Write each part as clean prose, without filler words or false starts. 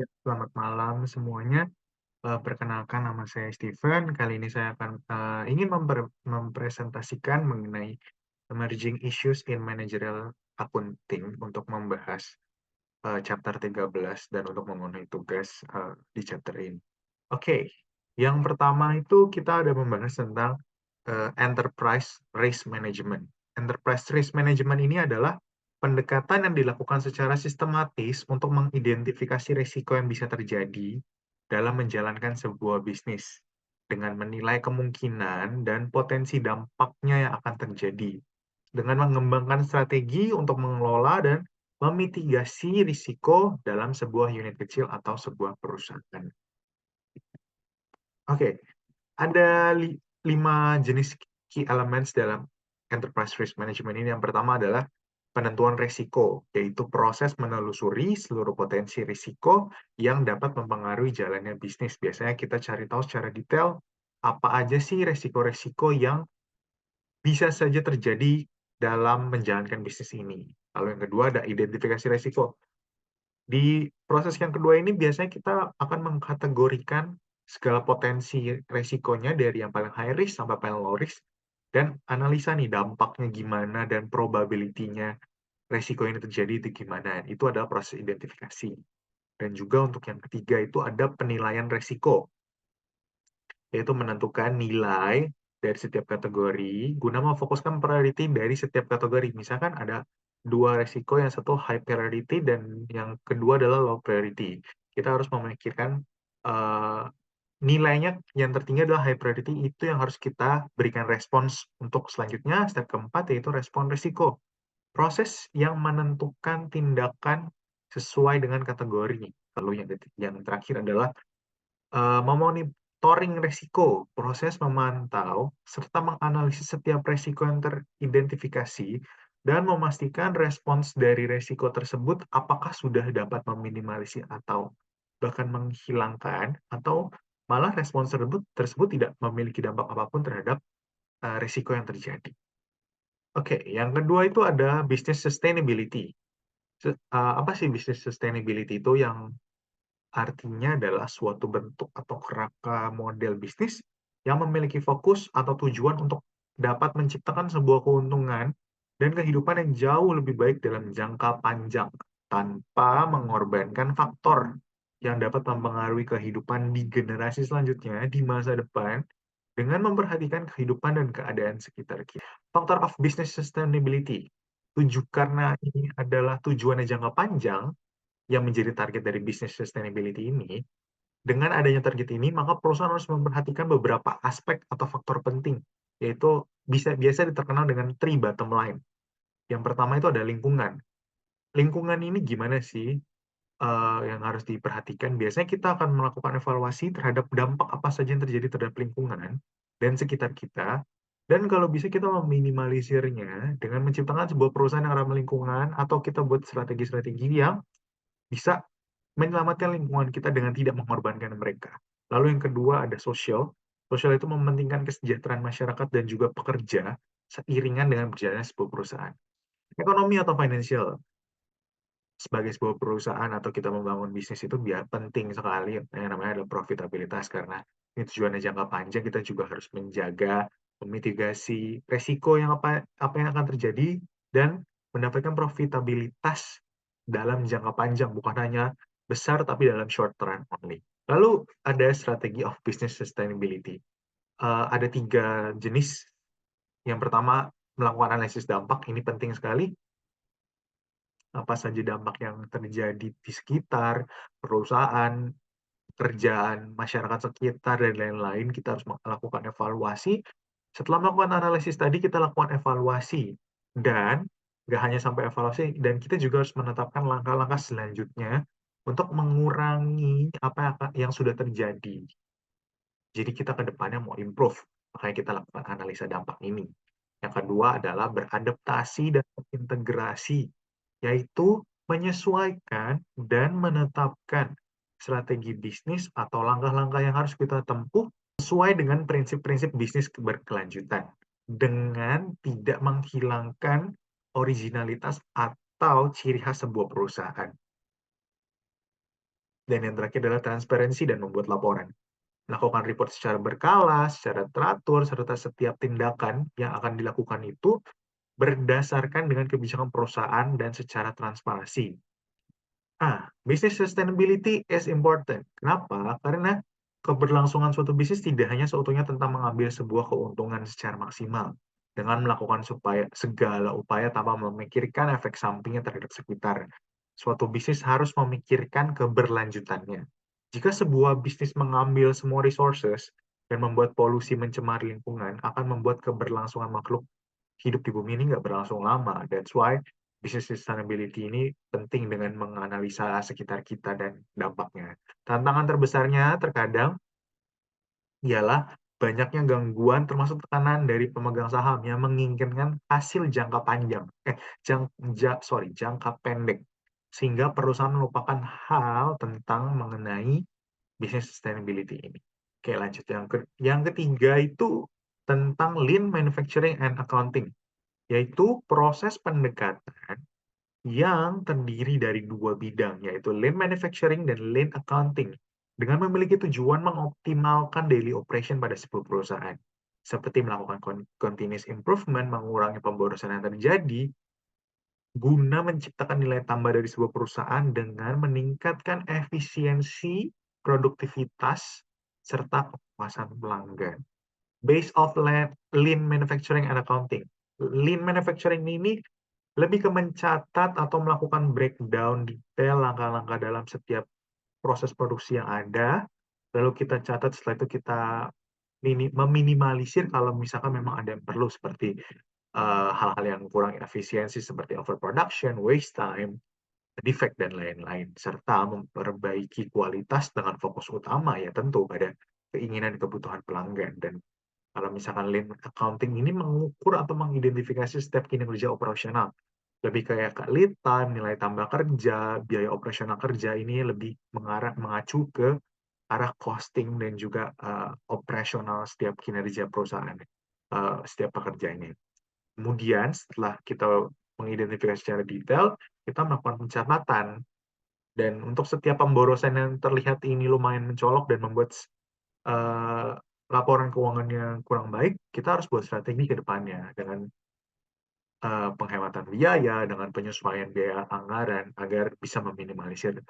Ya, selamat malam semuanya. Perkenalkan nama saya Steven. Kali ini saya akan ingin mempresentasikan mengenai emerging issues in managerial accounting untuk membahas chapter 13 dan untuk memenuhi tugas di chapter ini. Oke, yang pertama itu kita ada membahas tentang enterprise risk management. Enterprise risk management ini adalah pendekatan yang dilakukan secara sistematis untuk mengidentifikasi risiko yang bisa terjadi dalam menjalankan sebuah bisnis dengan menilai kemungkinan dan potensi dampaknya yang akan terjadi dengan mengembangkan strategi untuk mengelola dan memitigasi risiko dalam sebuah unit kecil atau sebuah perusahaan. Oke, ada 5 jenis key elements dalam enterprise risk management ini. Yang pertama adalah penentuan risiko, yaitu proses menelusuri seluruh potensi risiko yang dapat mempengaruhi jalannya bisnis. Biasanya kita cari tahu secara detail apa aja sih risiko-risiko yang bisa saja terjadi dalam menjalankan bisnis ini. Lalu yang kedua ada identifikasi risiko. Di proses yang kedua ini biasanya kita akan mengkategorikan segala potensi resikonya dari yang paling high risk sampai paling low risk dan analisa nih dampaknya gimana dan probability-nya resiko ini terjadi itu gimana. Itu adalah proses identifikasi. Dan juga untuk yang ketiga itu ada penilaian resiko, yaitu menentukan nilai dari setiap kategori guna memfokuskan priority dari setiap kategori. Misalkan ada dua resiko, yang satu high priority dan yang kedua adalah low priority. Kita harus memikirkan uh, nilainya yang tertinggi adalah high priority, itu yang harus kita berikan respons untuk selanjutnya. Step keempat yaitu respon risiko. Proses yang menentukan tindakan sesuai dengan kategori. Lalu yang terakhir adalah memonitoring risiko, proses memantau serta menganalisis setiap risiko yang teridentifikasi dan memastikan respons dari risiko tersebut apakah sudah dapat meminimalisir atau bahkan menghilangkan atau malah respons tersebut tidak memiliki dampak apapun terhadap risiko yang terjadi. Oke, yang kedua itu ada business sustainability. Apa sih business sustainability itu? Yang artinya adalah suatu bentuk atau kerangka model bisnis yang memiliki fokus atau tujuan untuk dapat menciptakan sebuah keuntungan dan kehidupan yang jauh lebih baik dalam jangka panjang tanpa mengorbankan faktor yang dapat mempengaruhi kehidupan di generasi selanjutnya di masa depan dengan memperhatikan kehidupan dan keadaan sekitar kita. Faktor of business sustainability. Karena ini adalah tujuannya jangka panjang, yang menjadi target dari business sustainability ini, dengan adanya target ini, maka perusahaan harus memperhatikan beberapa aspek atau faktor penting, yaitu biasa terkenal dengan three bottom line. Yang pertama itu ada lingkungan. Lingkungan ini gimana sih yang harus diperhatikan? Biasanya kita akan melakukan evaluasi terhadap dampak apa saja yang terjadi terhadap lingkungan dan sekitar kita, dan kalau bisa kita meminimalisirnya dengan menciptakan sebuah perusahaan yang ramah lingkungan, atau kita buat strategi-strategi yang bisa menyelamatkan lingkungan kita dengan tidak mengorbankan mereka. Lalu yang kedua ada sosial. Sosial itu mementingkan kesejahteraan masyarakat dan juga pekerja seiringan dengan berjalannya sebuah perusahaan. Ekonomi atau financial. Sebagai sebuah perusahaan atau kita membangun bisnis itu biar penting sekali yang namanya adalah profitabilitas, karena ini tujuannya jangka panjang. Kita juga harus menjaga, memitigasi resiko yang apa yang akan terjadi dan mendapatkan profitabilitas dalam jangka panjang, bukan hanya besar tapi dalam short term only. Lalu ada strategi of business sustainability. Ada 3 jenis. Yang pertama, melakukan analisis dampak. Ini penting sekali. Apa saja dampak yang terjadi di sekitar perusahaan, kerjaan, masyarakat sekitar, dan lain-lain. Kita harus melakukan evaluasi. Setelah melakukan analisis tadi, kita lakukan evaluasi. Dan nggak hanya sampai evaluasi, dan kita juga harus menetapkan langkah-langkah selanjutnya untuk mengurangi apa yang sudah terjadi. Jadi kita ke depannya mau improve, makanya kita lakukan analisa dampak ini. Yang kedua adalah beradaptasi dan integrasi, yaitu menyesuaikan dan menetapkan strategi bisnis atau langkah-langkah yang harus kita tempuh sesuai dengan prinsip-prinsip bisnis berkelanjutan, dengan tidak menghilangkan originalitas atau ciri khas sebuah perusahaan. Dan yang terakhir adalah transparansi dan membuat laporan. Melakukan report secara berkala, secara teratur, serta setiap tindakan yang akan dilakukan itu berdasarkan dengan kebijakan perusahaan dan secara transparansi. Business sustainability is important. Kenapa? Karena keberlangsungan suatu bisnis tidak hanya seutuhnya tentang mengambil sebuah keuntungan secara maksimal dengan melakukan segala upaya tanpa memikirkan efek sampingnya terhadap sekitar. Suatu bisnis harus memikirkan keberlanjutannya. Jika sebuah bisnis mengambil semua resources dan membuat polusi mencemari lingkungan, akan membuat keberlangsungan makhluk hidup di bumi ini nggak berlangsung lama. That's why business sustainability ini penting dengan menganalisa sekitar kita dan dampaknya. Tantangan terbesarnya terkadang ialah banyaknya gangguan termasuk tekanan dari pemegang saham yang menginginkan hasil jangka panjang, jangka pendek, sehingga perusahaan melupakan hal tentang mengenai business sustainability ini. Oke, lanjut. Yang ketiga itu tentang lean manufacturing and accounting, yaitu proses pendekatan yang terdiri dari dua bidang, yaitu lean manufacturing dan lean accounting, dengan memiliki tujuan mengoptimalkan daily operation pada sebuah perusahaan, seperti melakukan continuous improvement, mengurangi pemborosan yang terjadi, guna menciptakan nilai tambah dari sebuah perusahaan dengan meningkatkan efisiensi, produktivitas, serta kepuasan pelanggan. Base of lean manufacturing and accounting. Lean manufacturing ini lebih ke mencatat atau melakukan breakdown detail langkah-langkah dalam setiap proses produksi yang ada, lalu kita catat, setelah itu kita meminimalisir kalau misalkan memang ada yang perlu, seperti hal-hal yang kurang efisiensi seperti overproduction, waste time, defect, dan lain-lain, serta memperbaiki kualitas dengan fokus utama ya tentu pada keinginan kebutuhan pelanggan. Dan kalau misalkan lean accounting ini mengukur atau mengidentifikasi setiap kinerja operasional, lebih kayak ke lead time, nilai tambah kerja, biaya operasional kerja, ini lebih mengacu ke arah costing dan juga operasional setiap kinerja perusahaan, setiap pekerjanya. Kemudian setelah kita mengidentifikasi secara detail, kita melakukan pencatatan. Dan untuk setiap pemborosan yang terlihat ini lumayan mencolok dan membuat laporan keuangan yang kurang baik, kita harus buat strategi ke depannya dengan penghematan biaya, dengan penyesuaian biaya anggaran agar bisa meminimalisir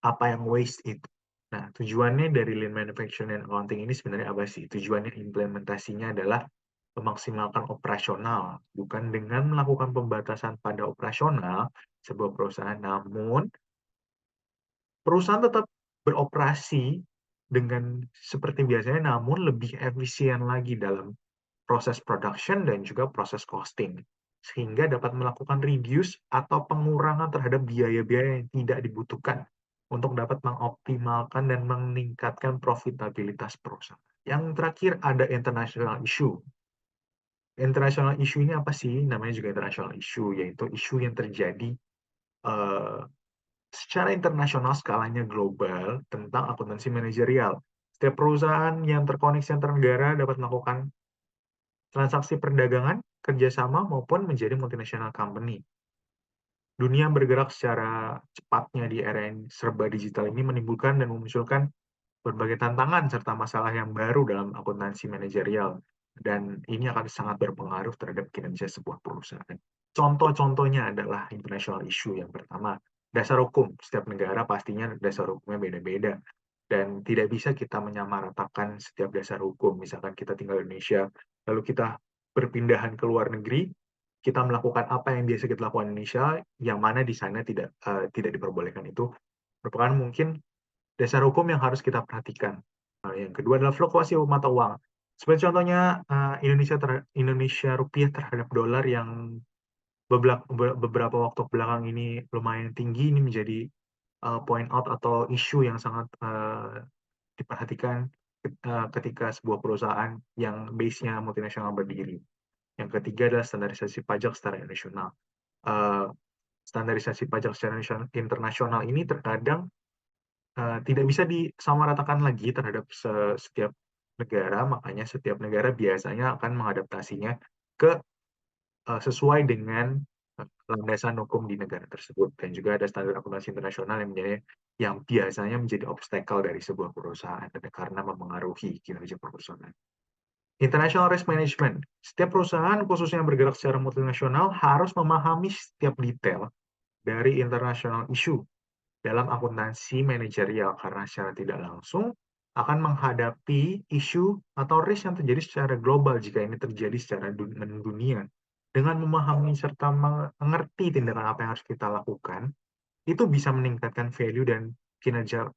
apa yang waste itu. Nah, tujuannya dari lean manufacturing and accounting ini sebenarnya apa sih? Tujuannya implementasinya adalah memaksimalkan operasional, bukan dengan melakukan pembatasan pada operasional sebuah perusahaan, namun perusahaan tetap beroperasi dengan seperti biasanya, namun lebih efisien lagi dalam proses production dan juga proses costing, sehingga dapat melakukan reduce atau pengurangan terhadap biaya-biaya yang tidak dibutuhkan untuk dapat mengoptimalkan dan meningkatkan profitabilitas perusahaan. Yang terakhir ada international issue. International issue ini apa sih? Namanya juga international issue, yaitu isu yang terjadi uh, secara internasional, skalanya global, tentang akuntansi manajerial. Setiap perusahaan yang terkoneksi antar negara dapat melakukan transaksi perdagangan, kerjasama, maupun menjadi multinational company. Dunia bergerak secara cepatnya di era yang serba digital ini menimbulkan dan memunculkan berbagai tantangan serta masalah yang baru dalam akuntansi manajerial. Dan ini akan sangat berpengaruh terhadap kinerja sebuah perusahaan. Contoh-contohnya adalah international issue. Yang pertama, dasar hukum. Setiap negara pastinya dasar hukumnya beda-beda. Dan tidak bisa kita menyamaratakan setiap dasar hukum. Misalkan kita tinggal di Indonesia, lalu kita berpindahan ke luar negeri, kita melakukan apa yang biasa kita lakukan di Indonesia, yang mana di sana tidak diperbolehkan. Itu merupakan mungkin dasar hukum yang harus kita perhatikan. Yang kedua adalah fluktuasi mata uang. Sebagai contohnya, Indonesia rupiah terhadap dolar yang beberapa waktu belakang ini lumayan tinggi, ini menjadi point out atau isu yang sangat diperhatikan ketika sebuah perusahaan yang base-nya multinasional berdiri. Yang ketiga adalah standarisasi pajak secara internasional. Standarisasi pajak secara internasional ini terkadang tidak bisa disamaratakan lagi terhadap setiap negara, makanya setiap negara biasanya akan mengadaptasinya ke sesuai dengan landasan hukum di negara tersebut, dan juga ada standar akuntansi internasional yang biasanya menjadi obstacle dari sebuah perusahaan karena memengaruhi kinerja perusahaan. International Risk Management. Setiap perusahaan, khususnya yang bergerak secara multinasional, harus memahami setiap detail dari international issue dalam akuntansi manajerial, karena secara tidak langsung akan menghadapi isu atau risk yang terjadi secara global jika ini terjadi secara mendunia. Dengan memahami serta mengerti tindakan apa yang harus kita lakukan, itu bisa meningkatkan value dan kinerja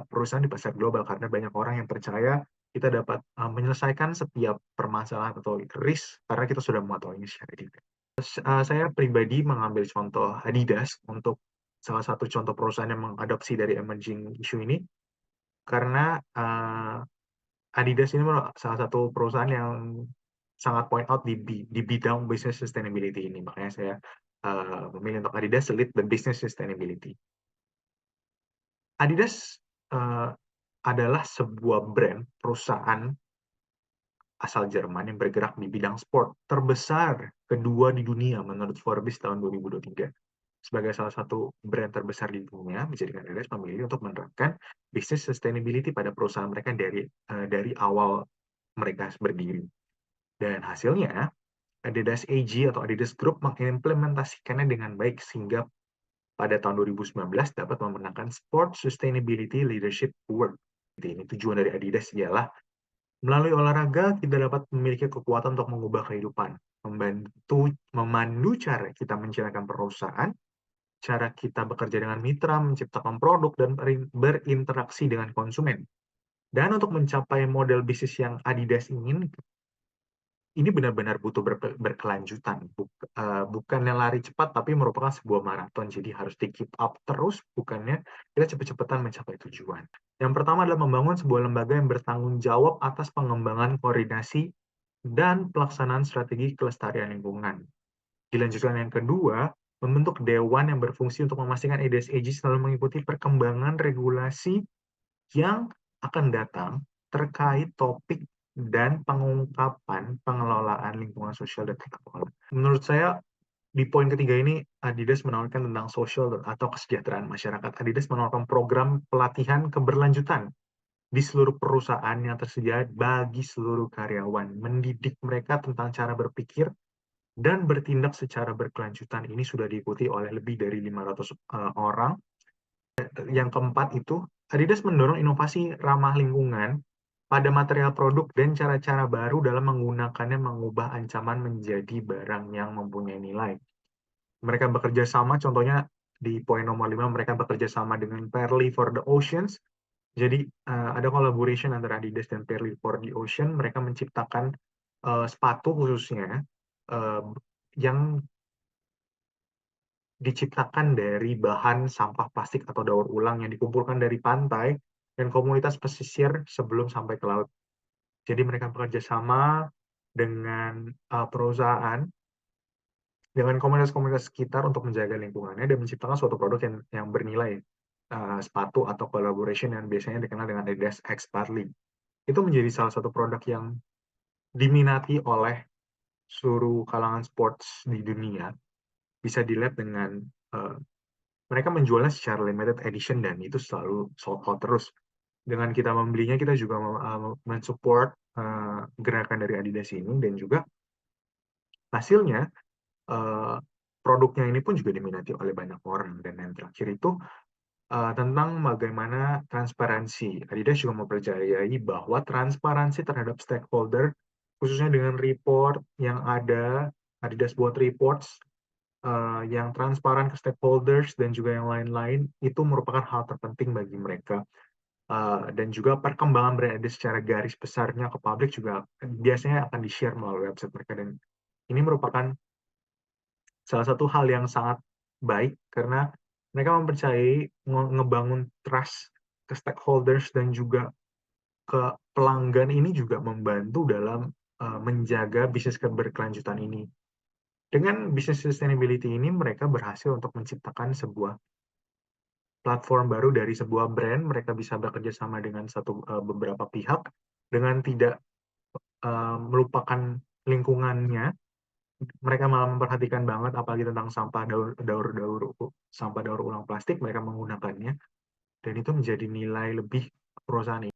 perusahaan di pasar global, karena banyak orang yang percaya kita dapat menyelesaikan setiap permasalahan atau risk karena kita sudah mengetahuinya secara detail. Saya pribadi mengambil contoh Adidas untuk salah satu contoh perusahaan yang mengadopsi dari emerging issue ini, karena Adidas ini salah satu perusahaan yang sangat point out di bidang business sustainability ini. Makanya saya memilih untuk Adidas lead the business sustainability. Adidas adalah sebuah brand perusahaan asal Jerman yang bergerak di bidang sport terbesar kedua di dunia menurut Forbes tahun 2023. Sebagai salah satu brand terbesar di dunia, menjadikan Adidas memilih untuk menerapkan business sustainability pada perusahaan mereka dari awal mereka berdiri. Dan hasilnya, Adidas AG atau Adidas Group mengimplementasikannya dengan baik sehingga pada tahun 2019 dapat memenangkan Sport Sustainability Leadership Award. Ini tujuan dari Adidas ialah melalui olahraga kita dapat memiliki kekuatan untuk mengubah kehidupan, memandu cara kita menjalankan perusahaan, cara kita bekerja dengan mitra, menciptakan produk, dan berinteraksi dengan konsumen. Dan untuk mencapai model bisnis yang Adidas ingin, ini benar-benar butuh berkelanjutan. Bukannya lari cepat, tapi merupakan sebuah maraton. Jadi harus di keep up terus, bukannya kita cepat-cepatan mencapai tujuan. Yang pertama adalah membangun sebuah lembaga yang bertanggung jawab atas pengembangan, koordinasi, dan pelaksanaan strategi kelestarian lingkungan. Dilanjutkan yang kedua, membentuk dewan yang berfungsi untuk memastikan EDSAG selalu mengikuti perkembangan regulasi yang akan datang terkait topik dan pengungkapan pengelolaan lingkungan sosial dan tata kelola. Menurut saya, di poin ketiga ini, Adidas menawarkan tentang sosial atau kesejahteraan masyarakat. Adidas menawarkan program pelatihan keberlanjutan di seluruh perusahaan yang tersedia bagi seluruh karyawan, mendidik mereka tentang cara berpikir dan bertindak secara berkelanjutan. Ini sudah diikuti oleh lebih dari 500 orang. Yang keempat itu, Adidas mendorong inovasi ramah lingkungan pada material produk dan cara-cara baru dalam menggunakannya, mengubah ancaman menjadi barang yang mempunyai nilai. Mereka bekerja sama, contohnya di poin nomor 5, mereka bekerja sama dengan Pearly for the Oceans. Jadi ada collaboration antara Adidas dan Pearly for the Ocean. Mereka menciptakan sepatu khususnya yang diciptakan dari bahan sampah plastik atau daur ulang yang dikumpulkan dari pantai dan komunitas pesisir sebelum sampai ke laut. Jadi mereka bekerja sama dengan perusahaan, dengan komunitas-komunitas sekitar untuk menjaga lingkungannya dan menciptakan suatu produk yang bernilai, sepatu atau collaboration yang biasanya dikenal dengan Adidas X Partly. Itu menjadi salah satu produk yang diminati oleh seluruh kalangan sports di dunia. Bisa dilihat dengan mereka menjualnya secara limited edition dan itu selalu sold out terus. Dengan kita membelinya, kita juga mensupport gerakan dari Adidas ini, dan juga hasilnya produknya ini pun juga diminati oleh banyak orang. Dan yang terakhir itu tentang bagaimana transparansi. Adidas juga mempercayai bahwa transparansi terhadap stakeholder, khususnya dengan report yang ada, Adidas buat reports yang transparan ke stakeholders dan juga yang lain-lain, itu merupakan hal terpenting bagi mereka. Dan juga perkembangan brand Adidas secara garis besarnya ke publik juga biasanya akan di-share melalui website mereka, dan ini merupakan salah satu hal yang sangat baik karena mereka mempercayai ngebangun trust ke stakeholders dan juga ke pelanggan ini juga membantu dalam menjaga bisnis keberkelanjutan ini. Dengan bisnis sustainability ini, mereka berhasil untuk menciptakan sebuah platform baru dari sebuah brand. Mereka bisa bekerja sama dengan beberapa pihak dengan tidak melupakan lingkungannya, mereka malah memperhatikan banget apalagi tentang sampah sampah daur ulang plastik, mereka menggunakannya dan itu menjadi nilai lebih perusahaan ini.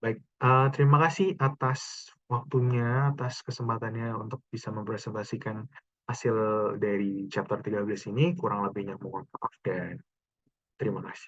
Baik, terima kasih atas waktunya, atas kesempatannya untuk bisa mempresentasikan hasil dari chapter 13 ini. Kurang lebihnya mohon maaf dan terima kasih.